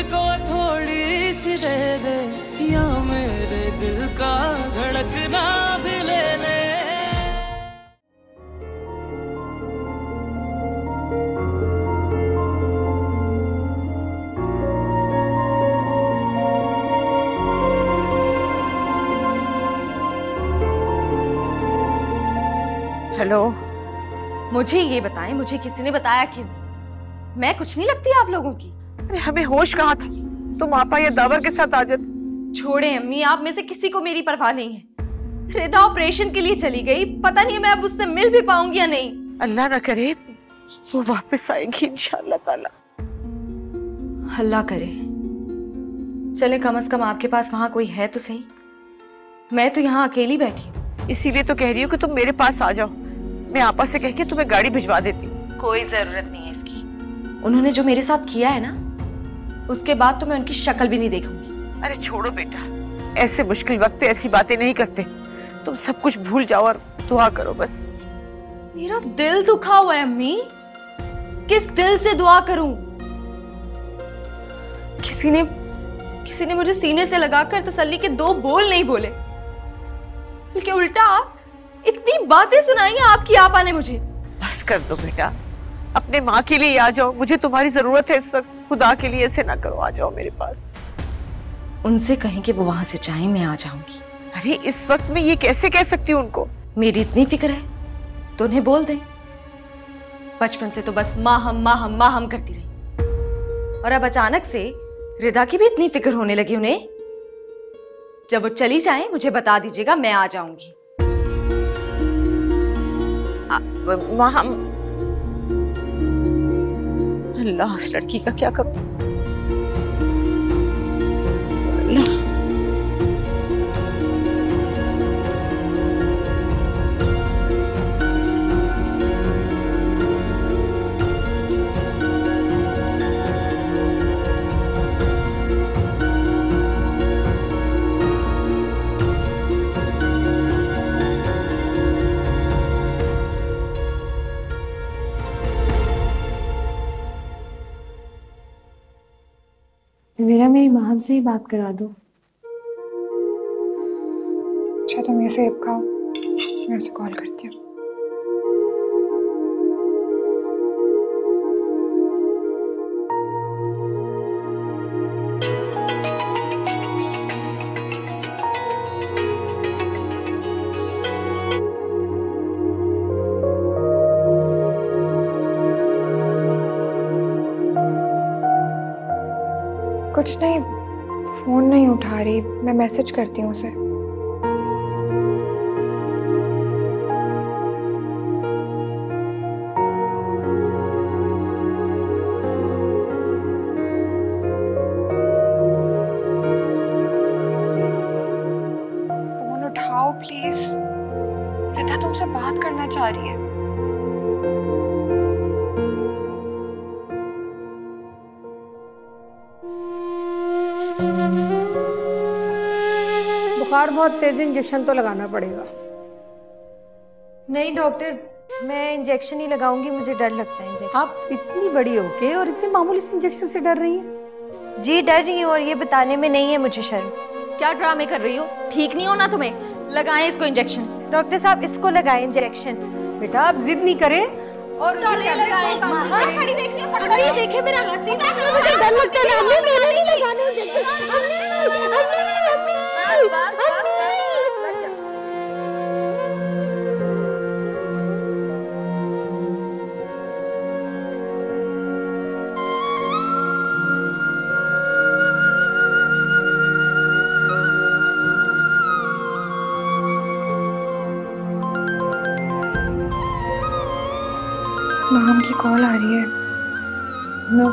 मुझको थोड़ी सी दे दे, या मेरे दिल का धड़कना भी ले ले। हेलो, मुझे ये बताएं, मुझे किसी ने बताया क्यों? मैं कुछ नहीं लगती आप लोगों की? अरे हमें होश कहाँ था, तुम आपा या दावर के साथ आ जाते। छोड़े अम्मी, आप में से किसी को मेरी परवाह नहीं है। रिदा ऑपरेशन के लिए चली गई, पता नहीं मैं अब उससे मिल भी पाऊंगी या नहीं। अल्लाह ना करे वो वापस आएगी इंशाअल्लाह ताला। अल्लाह करे। चले कम से कम आपके पास वहां कोई है तो सही। मैं तो यहाँ अकेली बैठी हूँ। इसीलिए तो कह रही हूँ कि तुम मेरे पास आ जाओ, मैं आपा से कह के तुम्हें गाड़ी भिजवा देती हूँ। कोई जरूरत नहीं है इसकी। उन्होंने जो मेरे साथ किया है ना, उसके बाद तो मैं उनकी शक्ल भी नहीं देखूंगी। अरे छोड़ो बेटा, ऐसे मुश्किल वक्त पे ऐसी बातें नहीं करते। तुम सब कुछ भूल जाओ और दुआ करो बस। मेरा दिल दुखा हुआ है अम्मी, किस दिल से दुआ करूं? किसी ने मुझे सीने से लगाकर तसल्ली के दो बोल नहीं बोले, बल्कि उल्टा इतनी बातें सुनाई हैं आपकी आपा ने मुझे। बस कर दो बेटा, अपने माँ के लिए आ जाओ, मुझे तुम्हारी जरूरत है इस वक्त। खुदा के लिए ऐसे ना करो, आ जाओ मेरे पास। उनसे कहें कि वो वहां से जाएं, मैं आ जाऊंगी। अरे इस वक्त में ये कैसे कह सकती हूँ उनको? मेरी इतनी फिक्र है तो उन्हें बोल दें। बचपन से तो बस माँ हम करती रही, और अब अचानक से रिदा की भी इतनी फिक्र होने लगी उन्हें। जब वो चली जाए मुझे बता दीजिएगा, मैं आ जाऊंगी। माँ हम अल्लाह, उस लड़की का क्या करूं? अल्लाह। मेरी माँ से ही बात करा दो। अच्छा तुम ये सेब खाओ, मैं उसे कॉल करती हूँ। कुछ नहीं, फोन नहीं उठा रही, मैं मैसेज करती हूँ उसे। फोन उठाओ प्लीज, रिता तुमसे बात करना चाह रही है। बुखार बहुत तेज, इंजेक्शन तो लगाना पड़ेगा। नहीं डॉक्टर, मैं इंजेक्शन ही लगाऊंगी, मुझे डर लगता है इंजेक्शन। आप इतनी बड़ी होके और इतने मामूली से इंजेक्शन से डर रही हैं? जी डर रही हूँ, और ये बताने में नहीं है मुझे शर्म। क्या ड्रामे कर रही हो? ठीक नहीं हो ना तुम्हें? लगाएं इसको इंजेक्शन। डॉक्टर साहब इसको लगाएं इंजेक्शन। बेटा आप जिद नहीं करें और चलिए लगाएं। खड़ी देख रही हूं, ये देखे मेरा हाथ सीधा करो, मुझे डर लगता है। मेरे नहीं लगाने इंजेक्शन। माम की कॉल आ रही है। नो।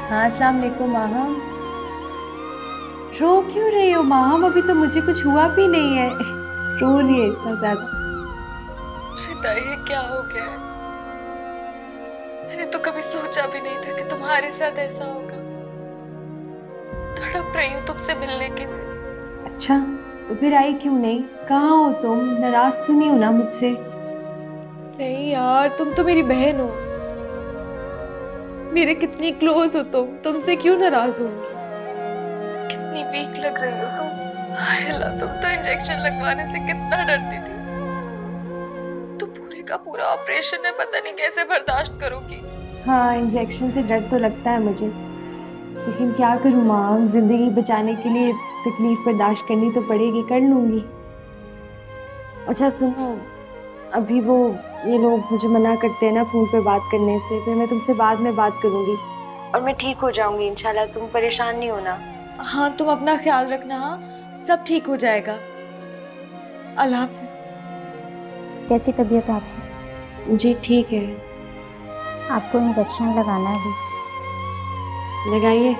हाँ अस्सलाम वालेकुम माहम। रो क्यों रही हो माहम? अभी तो मुझे कुछ हुआ भी नहीं है, रो रही है इतना ज्यादा। रिता ये क्या हो गया है? मैंने तो कभी सोचा भी नहीं था कि तुम्हारे साथ ऐसा होगा। तड़प रही हूँ तुमसे मिलने के लिए। अच्छा तो फिर आई क्यों नहीं? कहाँ हो तुम? नाराज तो नहीं हो ना मुझसे? नहीं यार, तुम तो मेरी बहन हो, मेरे कितनी क्लोज हो तुमसे क्यों नाराज होंगी? कितनी वीक लग रही हो तुम। हाय अल्लाह, तुम तो इंजेक्शन लगवाने से कितना डरती थी। तो पूरे का पूरा ऑपरेशन है, पता नहीं कैसे बर्दाश्त करोगी। हाँ, इंजेक्शन से डर तो लगता है मुझे, लेकिन क्या करूँ माँ, जिंदगी बचाने के लिए तकलीफ बर्दाश्त करनी तो पड़ेगी, कर लूँगी। अच्छा सुनो, अभी ये लोग मुझे मना करते हैं ना फ़ोन पे बात करने से, फिर मैं तुमसे बाद में बात करूँगी और मैं ठीक हो जाऊँगी इंशाल्लाह, तुम परेशान नहीं होना। हाँ, तुम अपना ख्याल रखना। हाँ, सब ठीक हो जाएगा। अल्लाह हाफ़िज़। कैसी तबीयत है आपकी? जी ठीक है। आपको इंजेक्शन लगाना है अभी। लगाइए।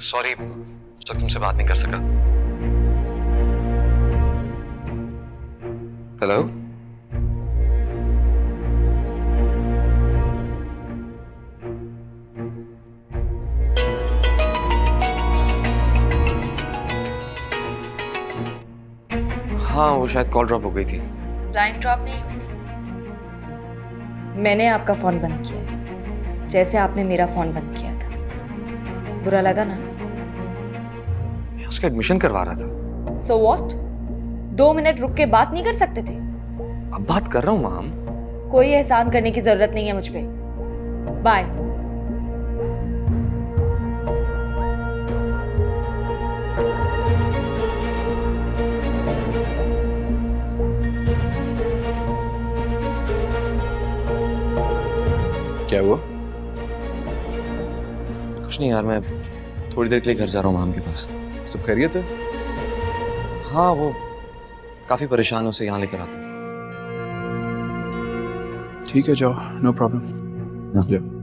सॉरी, उस वक्त तुमसे बात नहीं कर सका। हेलो, हाँ वो शायद कॉल ड्रॉप हो गई थी। लाइन ड्रॉप नहीं हुई थी, मैंने आपका फोन बंद किया है, जैसे आपने मेरा फोन बंद किया था। बुरा लगा ना? मैं उसका एडमिशन करवा रहा था। So what? 2 मिनट रुक के बात नहीं कर सकते थे? अब बात कर रहा हूँ माम। कोई एहसान करने की जरूरत नहीं है मुझ पे। बाय। क्या हुआ? कुछ नहीं यार, मैं थोड़ी देर के लिए घर जा रहा हूँ माम के पास। सब खैरियत है? हाँ, वो काफी परेशान है, उसे यहाँ लेकर आता हूँ। ठीक है, जाओ, नो प्रॉब्लम। जाओ।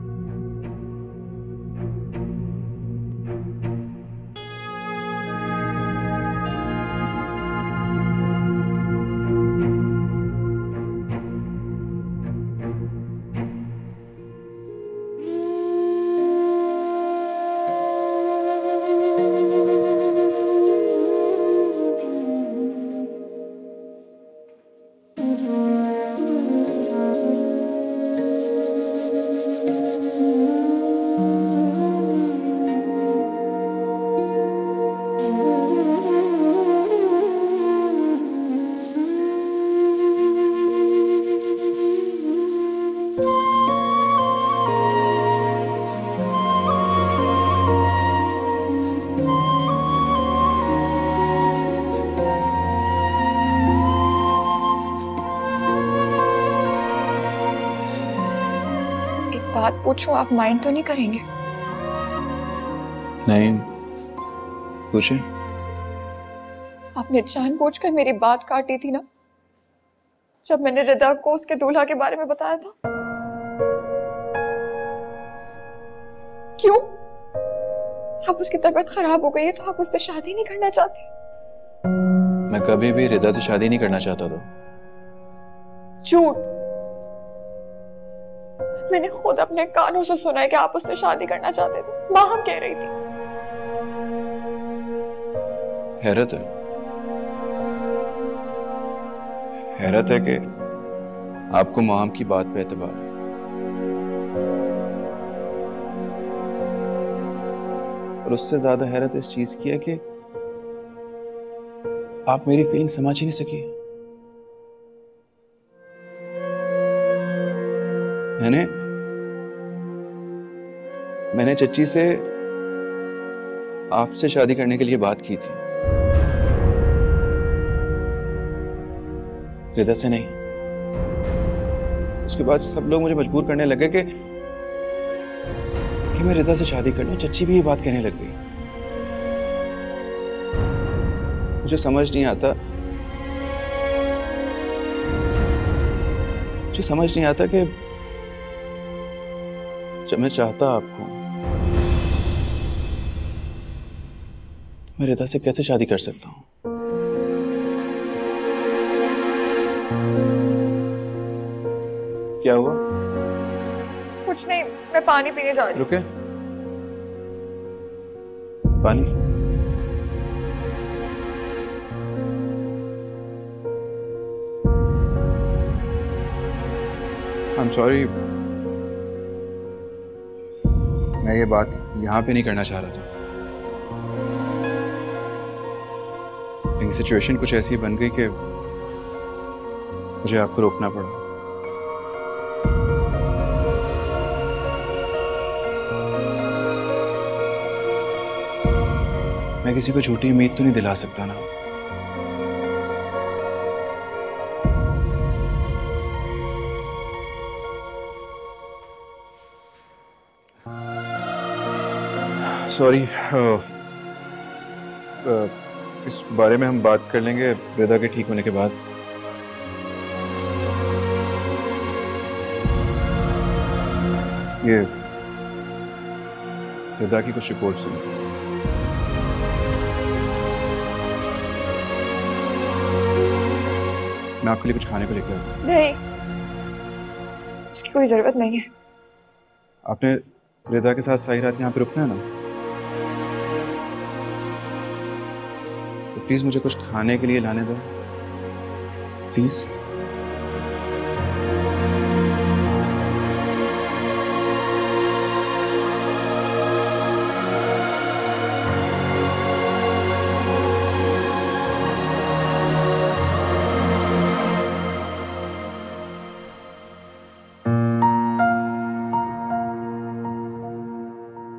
बात पूछो, आप माइंड तो नहीं करेंगे? नहीं, पूछे। आपने जानबूझकर मेरी बात काटी थी ना, जब मैंने रिदा को उसके दूल्हा के बारे में बताया था। क्यों? अब उसकी तबीयत खराब हो गई है तो आप उससे शादी नहीं करना चाहते? मैं कभी भी रिदा से शादी नहीं करना चाहता था। झूठ। मैंने खुद अपने कानों से सुना है कि आप उससे शादी करना चाहते थे। माँ हम कह रही थी। हैरत है कि आपको माम की बात पे एतबार है। और उससे ज्यादा हैरत इस चीज की है कि आप मेरी फीलिंग समझ ही नहीं सकी। मैंने चच्ची से आपसे शादी करने के लिए बात की थी, रिदा से नहीं। उसके बाद सब लोग मुझे मजबूर करने लगे कि मैं रिदा से शादी करना। चच्ची भी ये बात कहने लग गई। मुझे समझ नहीं आता मुझे समझ नहीं आता कि जब मैं चाहता आपको, मैं रिदा से कैसे शादी कर सकता हूँ? क्या हुआ? कुछ नहीं, मैं पानी पीने जा रही हूँ। रुके। पानी? I'm sorry, मैं ये बात यहाँ पे नहीं करना चाह रहा था, लेकिन सिचुएशन कुछ ऐसी बन गई कि मुझे आपको रोकना पड़ा। मैं किसी को झूठी उम्मीद तो नहीं दिला सकता ना। सॉरी, इस बारे में हम बात कर लेंगे रिदा के ठीक होने के बाद। ये रिदा की कुछ रिपोर्ट सुनी। मैं आपके लिए कुछ खाने को लेकर आता हूँ। नहीं, इसकी कोई जरूरत नहीं है। आपने रिदा के साथ सारी रात यहाँ पे रुकना है ना, तो प्लीज मुझे कुछ खाने के लिए लाने दो, प्लीज।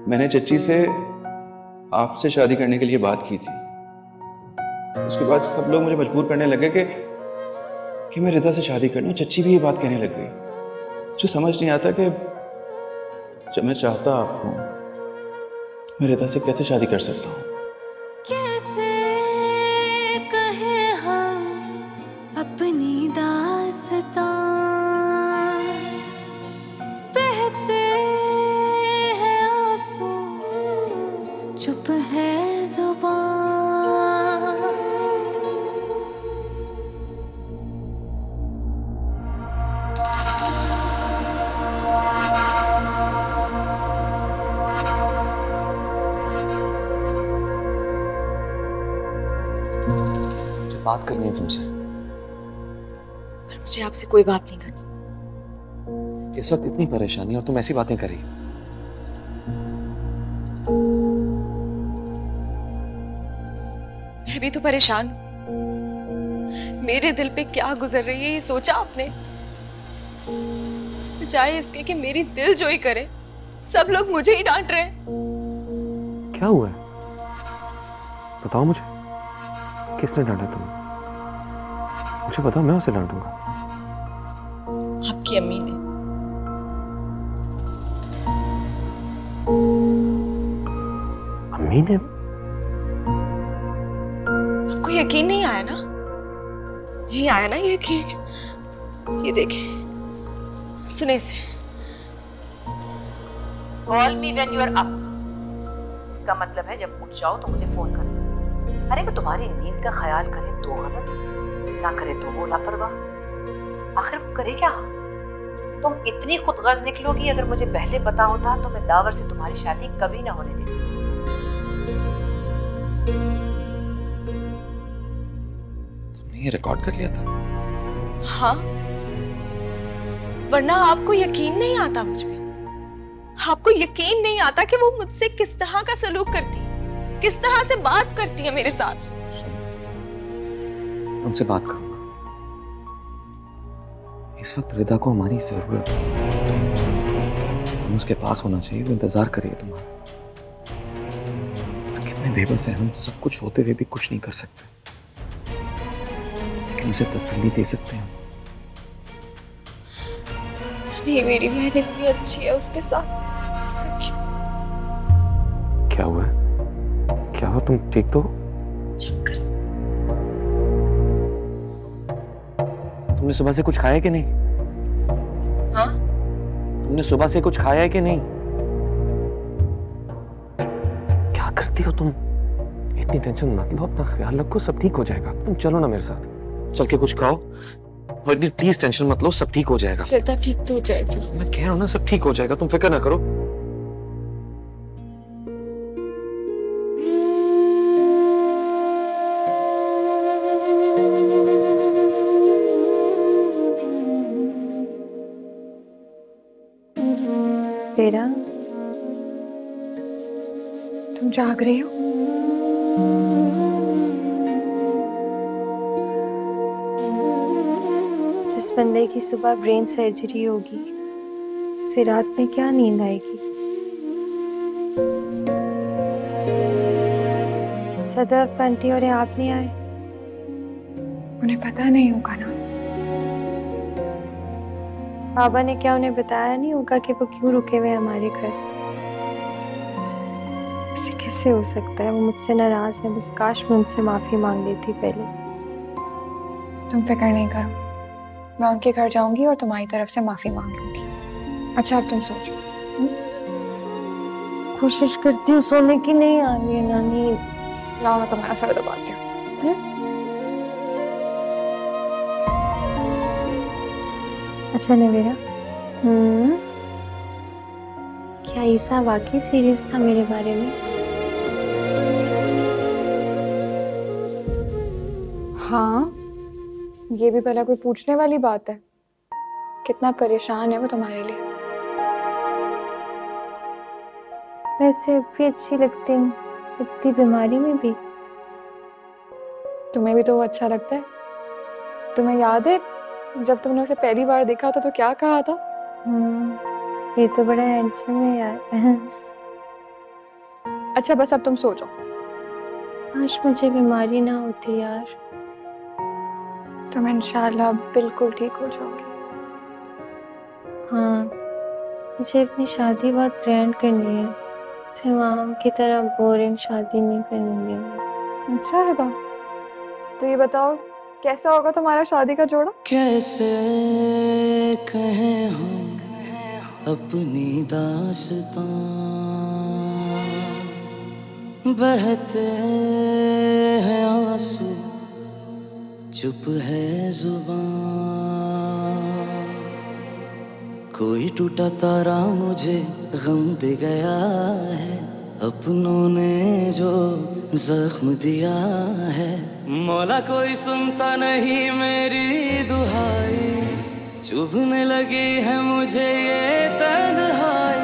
मैंने चच्ची से आपसे शादी करने के लिए बात की थी। उसके बाद सब लोग मुझे मजबूर करने लगे कि मैं रिदा से शादी करना। चच्ची भी ये बात कहने लग गई। मुझे समझ नहीं आता कि जब मैं चाहता आपको, मैं रिदा से कैसे शादी कर सकता हूँ। कैसे कहे हम अपनी दास्तां, बहते हैं आंसू, चुप है जुबान। मुझे बात करनी है तुमसे। पर मुझे आपसे कोई बात नहीं करनी। इस वक्त इतनी परेशानी और तुम ऐसी बातें कर रही हो। मैं भी तो परेशान हूं। मेरे दिल पे क्या गुजर रही है ये सोचा आपने? बजाय इसके कि मेरी दिल जोई करे, सब लोग मुझे ही डांट रहे हैं। क्या हुआ है? बताओ मुझे, किसने डांटा तुम्हें? मुझे बताओ, मैं उसे डांटूंगा। आपकी अम्मी ने। अम्मी ने? आपको यकीन नहीं आया ना? नहीं आया ना ये यकीन? ये देखें, सुने इसे। Call me when you are up. इसका मतलब है जब उठ जाओ तो मुझे फोन करना। अरे वो तुम्हारी नींद का ख्याल करे तो गलत, ना करे तो वो लापरवाह। आखिर वो करे क्या? तुम इतनी खुदगर्ज निकलोगी। अगर मुझे पहले पता होता तो मैं दावर से तुम्हारी शादी कभी ना होने देती। तुमने ये रिकॉर्ड कर लिया था? हाँ, वरना आपको यकीन नहीं आता मुझ पे। आपको यकीन नहीं आता कि वो मुझसे किस तरह का सलूक करती है, किस तरह से बात करती है मेरे साथ। उनसे बात करूंगा। इस वक्त रिदा को हमारी जरूरत है। हम उसके पास होना चाहिए। वो इंतजार कर रही है तुम्हारा। कितने बेबस हैं हम, सब कुछ होते हुए भी कुछ नहीं कर सकते, लेकिन उसे तसल्ली दे सकते हैं। नहीं, मेरी बहन इतनी अच्छी है, उसके साथ ऐसा क्यों? क्या हुआ है? क्या हुआ? तुम ठीक तो? चक्कर। तुमने सुबह से कुछ खाया कि नहीं? तुमने सुबह से कुछ खाया है कि नहीं? क्या करती हो तुम? इतनी टेंशन मत लो, अपना ख्याल रखो, सब ठीक हो जाएगा। तुम चलो ना मेरे साथ, चल के कुछ खाओ और इतनी प्लीज टेंशन मत लो, सब ठीक हो जाएगा। रिदा ठीक तो हो जाएगी। मैं कह रहा हूँ ना, सब ठीक हो जाएगा, तुम फिक्र ना करो। तेरा तुम जाग रही हो? जिस बंदे की सुबह ब्रेन सर्जरी होगी उसे रात में क्या नींद आएगी? सदफ आंटी और आप नहीं आए? उन्हें पता नहीं होगा ना। बाबा ने क्या उन्हें बताया नहीं होगा कि वो क्यों रुके हुए हैं हमारे घर? ऐसे कैसे हो सकता है? वो मुझसे नाराज है, बस काश मैं उनसे माफी मांग लेती पहले। तुम फिक्र नहीं करो, मैं उनके घर जाऊंगी और तुम्हारी तरफ से माफी मांग लूंगी। अच्छा अब तुम सो जाओ। कोशिश करती हूँ सोने की, नहीं आ रही है नानी। लाओ मैं तुम्हारा सर दबाती हूँ। अच्छा नवेरा, क्या ईसा वाकई सीरियस था मेरे बारे में? हाँ, ये भी भला कोई पूछने वाली बात है? कितना परेशान है वो तुम्हारे लिए। वैसे भी अच्छी लगती हूँ, इतनी बीमारी में भी। तुम्हें भी तो वो अच्छा लगता है। तुम्हें याद है जब तुमने उसे पहली बार देखा था तो क्या कहा था? ये तो बड़ा हैंडसम है यार। अच्छा बस अब तुम सो जाओ। काश मुझे बीमारी ना होती यार। तुम इंशाल्लाह बिल्कुल ठीक हो जाओगी। हाँ, मुझे अपनी शादी बहुत ग्रैंड करनी है। सिवाम की तरह बोरिंग शादी नहीं करनी। अच्छा रिदा, तो ये बताओ कैसा होगा तुम्हारा शादी का जोड़ा? कैसे कहें हम अपनी दास्तां, बहते हैं आंसू, चुप है जुबान। कोई टूटा तारा मुझे गम दे गया है, अपनों ने जो जख्म दिया है। मौला कोई सुनता नहीं मेरी दुहाई, चुभने लगी है मुझे ये तन्हाई।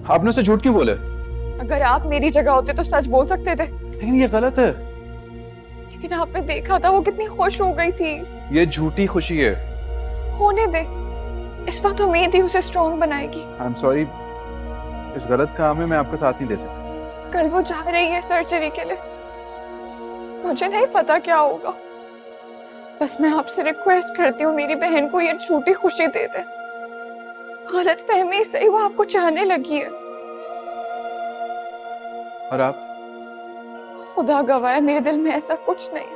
आपने उसे झूठ क्यों बोले? अगर आप मेरी जगह होते तो सच बोल सकते थे। लेकिन ये गलत है। लेकिन आपने देखा था वो कितनी खुश हो गई थी। ये झूठी खुशी है। होने दे, इस बात उम्मीद ही उसे स्ट्रॉन्ग बनाएगी। आई एम सॉरी, इस गलत काम में मैं आपका साथ नहीं दे सकता। कल वो जा रही है सर्जरी के लिए, मुझे नहीं पता क्या होगा। बस मैं आपसे रिक्वेस्ट करती हूँ मेरी बहन को ये झूठी खुशी दे दे। गलत फहमी से ही वो आपको चाहने लगी है। और आप? खुदा गवाह है मेरे दिल में ऐसा कुछ नहीं।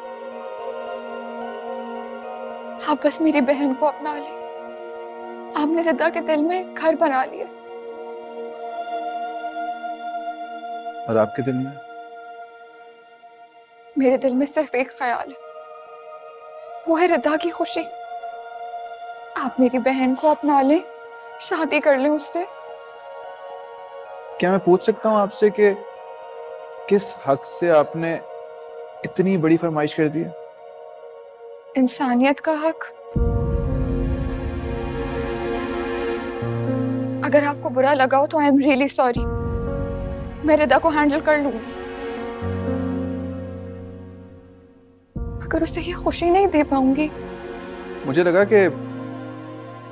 आप बस मेरी बहन को अपना ले। आपने रिदा के दिल में घर बना लिया। और आपके दिल में? मेरे दिल में सिर्फ एक ख्याल है, वो है रिदा की खुशी। आप मेरी बहन को अपना लें, शादी कर लें उससे। क्या मैं पूछ सकता हूँ आपसे कि किस हक से आपने इतनी बड़ी फरमाइश कर दी है? इंसानियत का हक। अगर आपको बुरा लगा हो तो आई एम रियली सॉरी। मैं रिदा को हैंडल कर लूंगी। अगर उसे ये खुशी नहीं दे पाऊंगी। मुझे लगा कि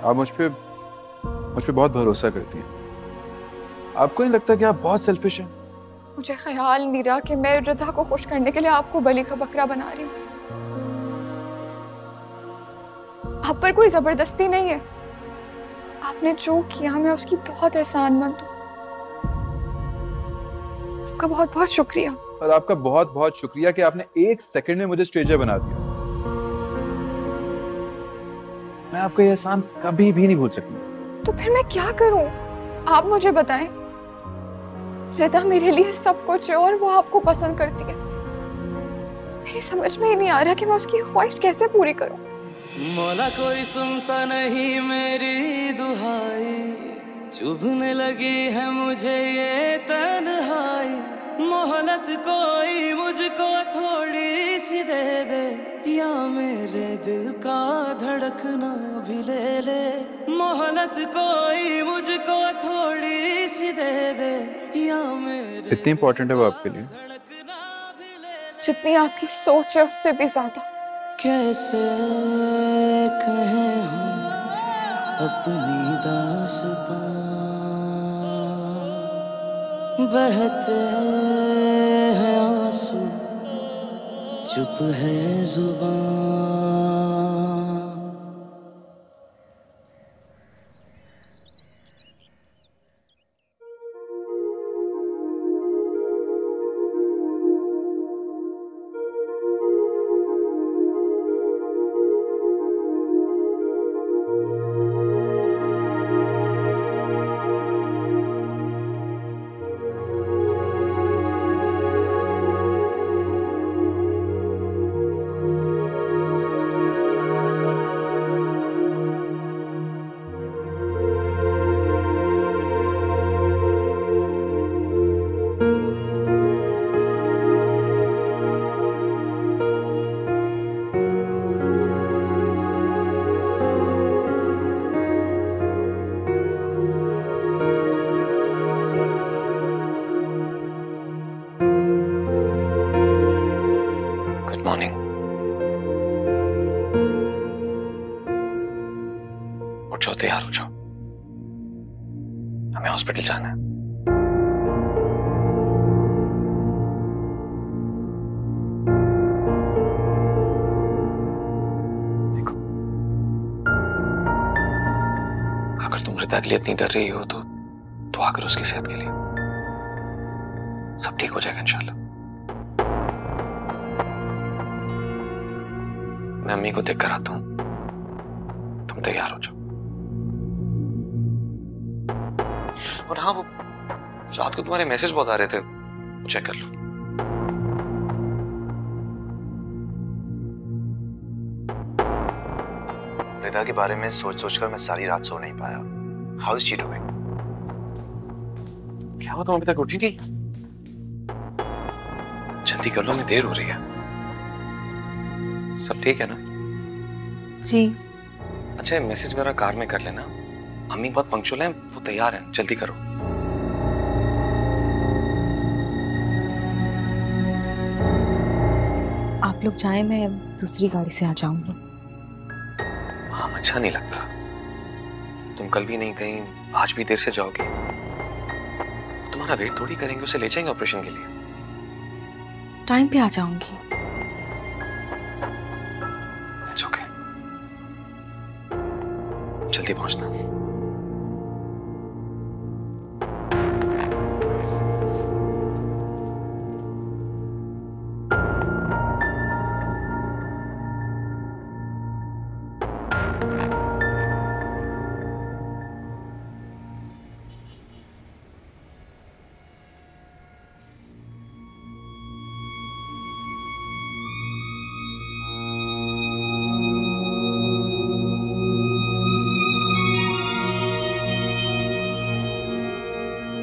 आप मुझ पे बहुत भरोसा करती हैं। आपको नहीं लगता कि आप बहुत सेल्फिश हैं? मुझे ख्याल नहीं रहा कि मैं रिदा को खुश करने के लिए आपको बलि का बकरा बना रही हूँ। आप पर कोई जबरदस्ती नहीं है। आपने जो किया मैं उसकी बहुत एहसानमंद हूँ। आपका बहुत बहुत शुक्रिया। और आपका बहुत बहुत शुक्रिया कि आपने 1 सेकंड में मुझे स्ट्रेंजर बना दिया। मैं आपका ये एहसान कभी भी नहीं भूल सकती। तो फिर मैं क्या करूं? आप मुझे बताएं। रिदा मेरे लिए सब कुछ है और वो आपको पसंद करती है। मेरी समझ में ही नहीं आ रहा कि मैं उसकी ख्वाहिश कैसे पूरी करूं। मौला कोई सुनता नहीं मेरी दुहाई, चुभने लगी है मुझे ये तन्हाई। मोहलत कोई मुझको थोड़ी सी दे दे, या मेरे दिल का धड़कना भी ले ले। मोहलत कोई मुझको थोड़ी सी दे दे, या मेरे इतनी इम्पोर्टेंट है वो आपके लिए? जितनी आपकी सोच है उससे भी ज्यादा। कैसे कहें हम अपनी दास्तां, बहते हैं आंसू चुप है जुबान। उठ जाओ, तैयार हो जाओ, हमें हॉस्पिटल जाना है। देखो, अगर तुम रिदा के लिए इतनी डर रही हो तो आकर उसकी सेहत के लिए। सब ठीक हो जाएगा इंशाल्लाह। मैं अम्मी को देख कर आता हूं, तुम तैयार हो जाओ। और हाँ, वो रात को तुम्हारे मैसेज बहुत आ रहे थे, वो चेक कर लो। रिदा के बारे में सोच सोचकर मैं सारी रात सो नहीं पाया। How is she doing? क्या हुआ, तुम अभी तक उठी नहीं? जल्दी कर लो, हमें देर हो रही है। सब ठीक है ना? जी। अच्छा, मैसेज वगैरह कार में कर लेना। अम्मी बहुत पंक्चुअल हैं, वो तैयार हैं, जल्दी करो। आप लोग जाएं, मैं दूसरी गाड़ी से आ जाऊंगी। हाँ, अच्छा नहीं लगता। तुम कल भी नहीं कहीं, आज भी देर से जाओगी। तुम्हारा वेट थोड़ी करेंगे, उसे ले जाएंगे ऑपरेशन के लिए। टाइम पे आ जाऊंगी। इट्स ओके, जल्दी पहुंचना।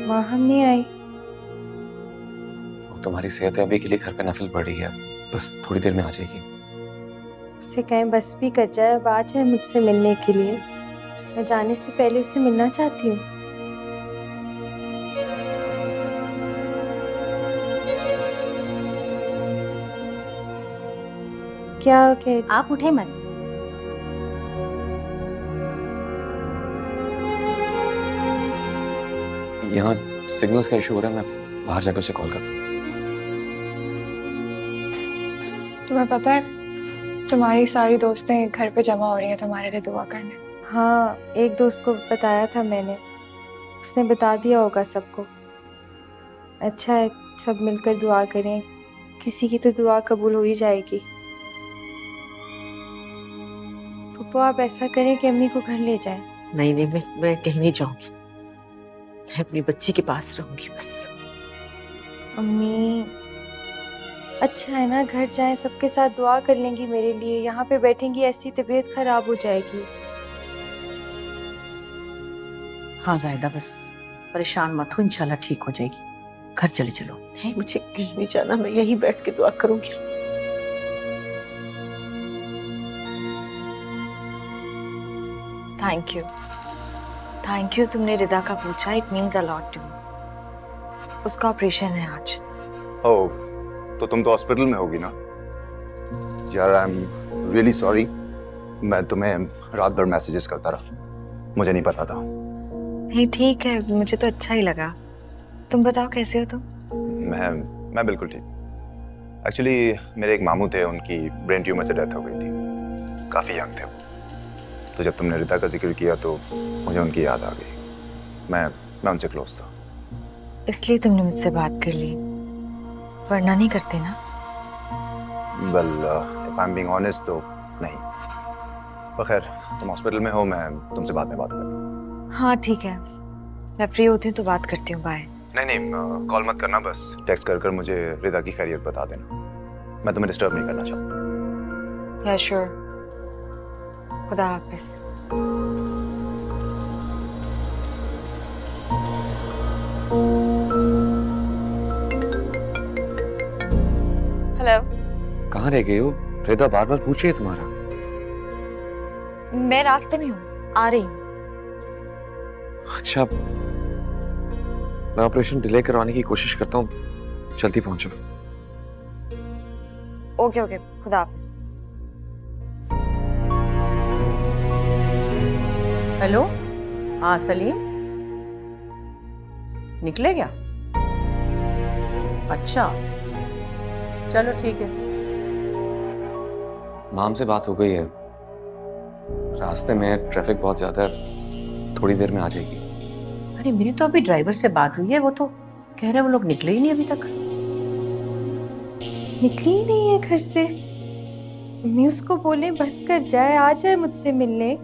माँ हम नहीं आई। तुम्हारी सेहत अभी के लिए घर पे नफिल पड़ रही है, बस थोड़ी देर में आ जाएगी। उससे कहें बस भी कर जाए, अब आ जाए मुझसे मिलने के लिए। मैं जाने से पहले उससे मिलना चाहती हूँ। क्या कह? आप उठे मत। यहाँ सिग्नल्स का इशू हो रहा है, मैं बाहर जाकर उसे कॉल करता हूँ। तुम्हें पता है तुम्हारी सारी दोस्तें घर पे जमा हो रही हैं तुम्हारे लिए दुआ करने। हाँ, एक दोस्त को बताया था मैंने, उसने बता दिया होगा सबको। अच्छा है, सब मिलकर दुआ करें, किसी की तो दुआ कबूल हो ही जाएगी। पप्पू आप ऐसा करें कि अम्मी को घर ले जाएं। नहीं नहीं, मैं कहीं नहीं जाऊंगी, मैं अपनी बच्ची के पास रहूंगी बस। अम्मी अच्छा है ना, घर जाएं, सबके साथ दुआ कर लेंगी मेरे लिए। यहाँ पे बैठेंगी ऐसी तबीयत खराब हो जाएगी। हाँ जायदा, बस परेशान मत हो, इंशाल्लाह ठीक हो जाएगी। घर चले चलो। नहीं मुझे कहीं नहीं जाना, मैं यहीं बैठ के दुआ करूंगी। थैंक यू तुमने रिदा का पूछा, it means a lot to me. उसका ऑपरेशन है आज। ओह, तो तुम तो हॉस्पिटल में होगी ना? यार आई एम रियली सॉरी, मैं तुम्हें रात भर मैसेजेस करता रहा, मुझे नहीं पता था। नहीं ठीक है, मुझे तो अच्छा ही लगा। तुम बताओ कैसे हो तुम? मैं बिल्कुल ठीक। एक्चुअली मेरे एक मामू थे, उनकी ब्रेन ट्यूमर से डेथ हो गई थी, काफ़ी यंग थे वो। तो जब तुमने रिदा का जिक्र किया तो मुझे उनकी याद आ गई। मैं उनसे क्लोज था। इसलिए तुमने मुझसे बात कर ली, वरना नहीं करते ना? Well if I am being honest तो नहीं। पर खैर, तुम हॉस्पिटल में हो, मैं तुमसे बाद में बात करता हूँ। हाँ ठीक है, मैं फ्री होती हूँ तो बात करती हूँ। बाय। नहीं कॉल मत करना, बस टेक्स्ट कर मुझे रिदा की खैरियत बता देना। मैं तुम्हें डिस्टर्ब नहीं करना चाहता। या श्योर। खुदा हाफिज। हेलो। कहाँ रह गए हो? रिदा बार बार पूछ रही है तुम्हारा। मैं रास्ते में हूँ, आ रही हूँ। अच्छा, मैं ऑपरेशन डिले करवाने की कोशिश करता हूँ, जल्दी पहुंचो। ओके, खुदा हाफिज। हेलो, हाँ सलीम, निकले क्या? अच्छा चलो ठीक है। माम से बात हो गई है, रास्ते में ट्रैफिक बहुत ज्यादा है, थोड़ी देर में आ जाएगी। अरे मेरी तो अभी ड्राइवर से बात हुई है, वो तो कह रहे हैं वो लोग निकले ही नहीं अभी तक। निकली ही नहीं है घर से? मैं उसको बोले बस कर जाए, आ जाए मुझसे मिलने।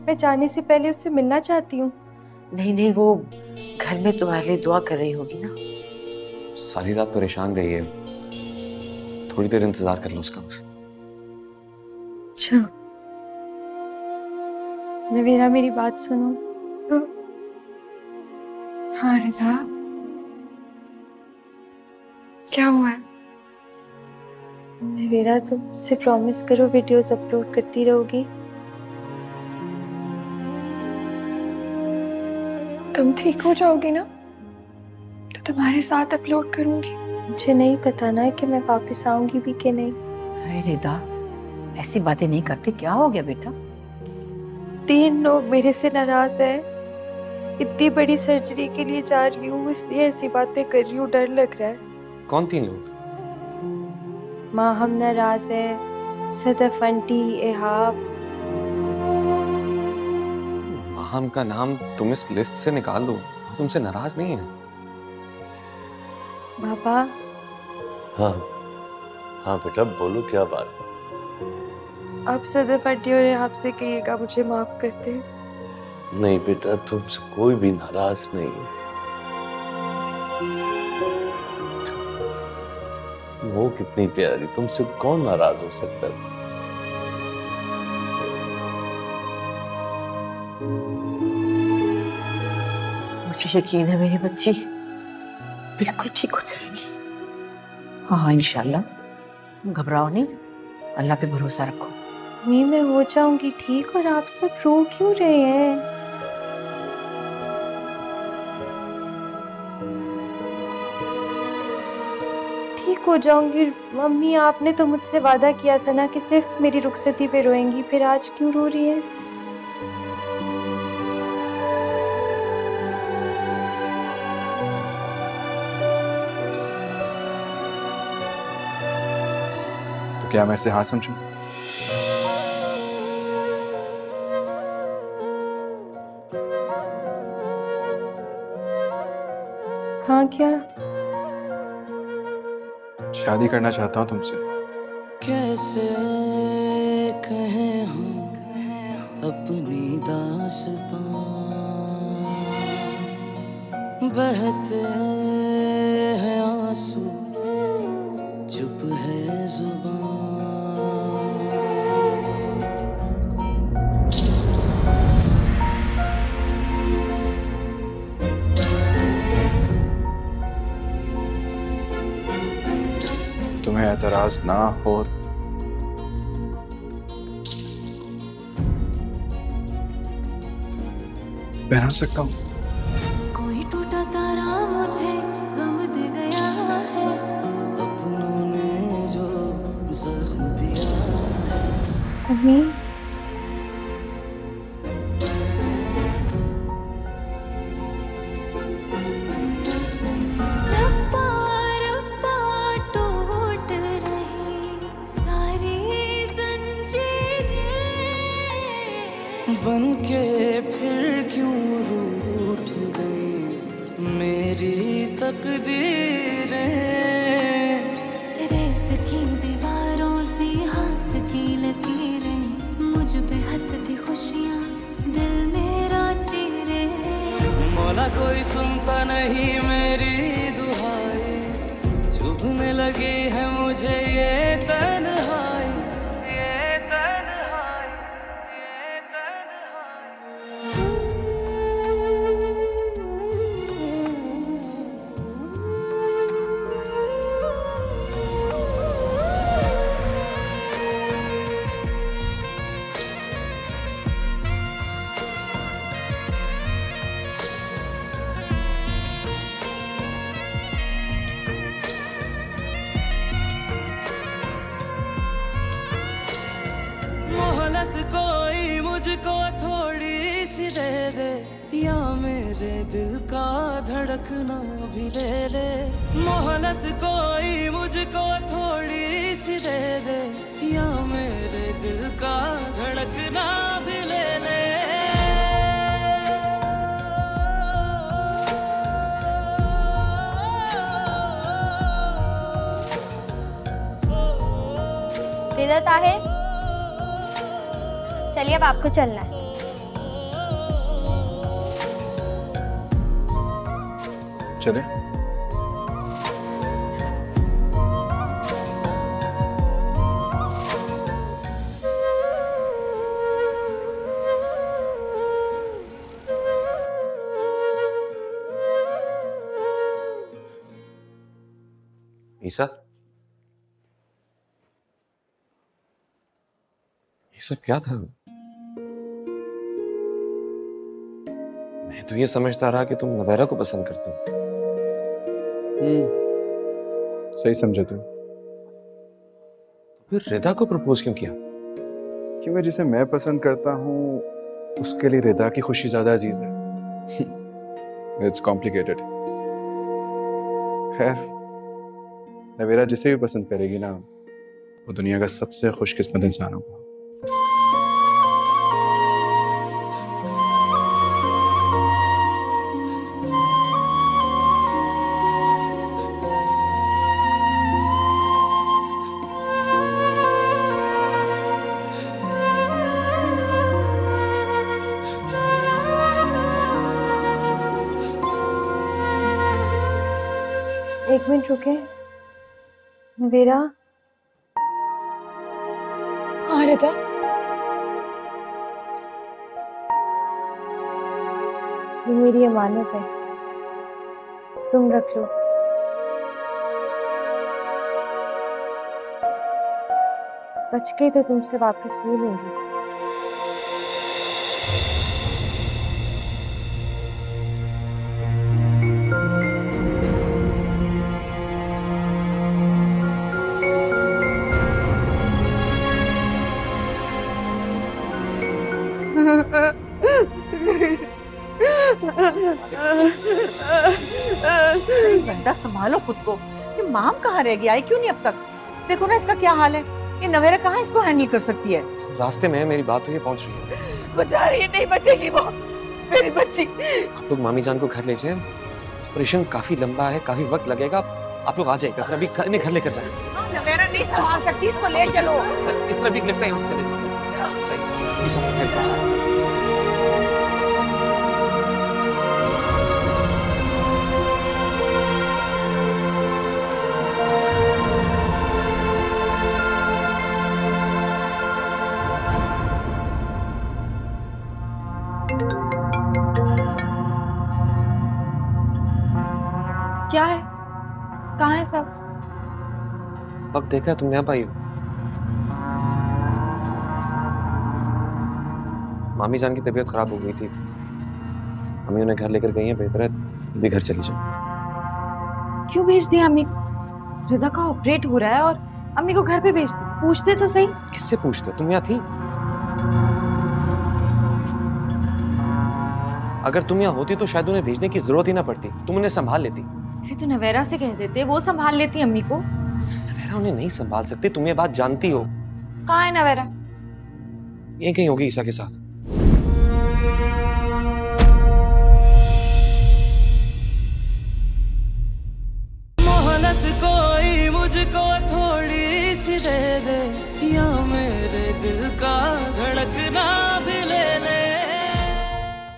मैं जाने से पहले उससे मिलना चाहती हूँ। नहीं, वो घर में तुम्हारे लिए दुआ कर रही होगी ना। सारी रात परेशान रही है, थोड़ी देर इंतजार कर लो उसका बस। अच्छा, नवेरा मेरी बात सुनो। हाँ रिदा, क्या हुआ है? नवेरा तुम मुझसे प्रॉमिस करो वीडियोस अपलोड करती रहोगी। तुम ठीक हो जाओगी ना तो तुम्हारे साथ अपलोड करूंगी। मुझे नहीं पता ना कि मैं वापस आऊंगी भी कि नहीं। अरे रिदा, ऐसी बातें नहीं करते, क्या हो गया बेटा? 3 लोग मेरे से नाराज है। इतनी बड़ी सर्जरी के लिए जा रही हूँ, इसलिए ऐसी बातें कर रही हूँ, डर लग रहा है। कौन 3 लोग? माँ हम नाराज है, सदफ आंटी, एहाब। माहम का नाम तुम इस लिस्ट से निकाल दो, वो तुमसे नाराज नहीं है। पापा। हाँ बेटा बोलो, क्या बात? आप सदफ आंटी और एहाब से कहिएगा मुझे माफ करते। नहीं बेटा, तुमसे कोई भी नाराज नहीं है। वो कितनी प्यारी, तुमसे कौन नाराज हो सकता है? मुझे यकीन है मेरी बच्ची बिल्कुल ठीक हो जाएगी। हाँ इंशाल्लाह, घबराओ नहीं, अल्लाह पे भरोसा रखो। मैं हो जाऊंगी ठीक, और आप सब रो क्यों रहे हैं? ठीक हो जाऊंगी। मम्मी आपने तो मुझसे वादा किया था ना कि सिर्फ मेरी रुखसती पे रोएंगी, फिर आज क्यों रो रही है? तो क्या मैं इसे हाँ समझूं? हाँ क्या? शादी करना चाहता हूँ तुमसे। कैसे कहें हम अपनी दास्तां, बहते हैं आंसू, चुप है जुबान। तुम्हें एतराज ना हो पहना सकता हूँ। कोई टूटा तारा मुझे गम दे गया है, अपनों ने जो जख्म दिया है। मम्मी बन के फिर क्यों रूठ गई मेरी तकदीरें। रेत की दीवारों से हाथ की लकीरें, मुझ पे हंसती खुशियाँ दिल मेरा चीरे। मौला कोई सुनता नहीं मेरी दुहाई, चुभने लगी है मुझे ये तन्हाई। मोहलत कोई मुझको थोड़ी सी दे दे, या मेरे दिल का धड़कना भी ले ले। मोहलत कोई मुझको थोड़ी सी दे दे, या मेरे दिल का धड़कना भी ले ले। रिदा ताहिर, चलिए अब आपको चलना है। चले? ईसा, ये सब क्या था? मैं तो ये समझता रहा कि तुम नवेरा को पसंद करते हो। सही समझे तुम। फिर रिदा को प्रपोज क्यों किया? क्योंकि जिसे मैं पसंद करता हूँ उसके लिए रिदा की खुशी ज्यादा अजीज है। It's complicated. खैर, नवेरा जिसे भी पसंद करेगी ना, वो दुनिया का सबसे खुशकिस्मत इंसान होगा। एक मिनट रुके। नवेरा। हाँ रिदा। ये मेरी अमानत है, तुम रख लो। बच के तो तुमसे वापस ले लूंगी। जिंदा संभालो खुद को। ये माम कहाँ रह गया है, क्यों नहीं अब तक? देखो ना इसका क्या हाल है। ये नवेरा कहाँ इसको हैंडल कर सकती है? रास्ते में मेरी बात हुई, पहुंच रही है। बचा रही है, नहीं बचेगी वो मेरी बच्ची। आप लोग मामी जान को घर ले जाए, ऑपरेशन काफी लंबा है, काफी वक्त लगेगा। आप लोग आ जाएगा, अभी घर लेकर जाए। नवेरा नहीं संभाल सकती, इसको ले चलो। इस तरह भी लिफ्ट है, यहाँ से चले जाइए। क्या है? कहाँ है सब? वक्त देखा तुम यहाँ पाई हो? मामी जान की तबीयत खराब हो गई थी, मम्मी उन्हें घर लेकर गई है। बेहतर है भी घर चली जाओ। क्यों भेज दिया अम्मी? रिदा का ऑपरेट हो रहा है और अम्मी को घर पे भेज दी। पूछते तो सही। किससे पूछते? तुम यहाँ थी? अगर तुम यहाँ होती तो शायद उन्हें भेजने की जरूरत ही ना पड़ती, तुम उन्हें संभाल लेती। अरे तो नवेरा से कह देते, वो संभाल लेती अम्मी को। नवेरा उन्हें नहीं संभाल सकती, तुम ये बात जानती हो। कहाँ है नवेरा? यहीं कहीं होगी ईसा के साथ। मोहलत कोई मुझको थोड़ी सी दे दे या मेरे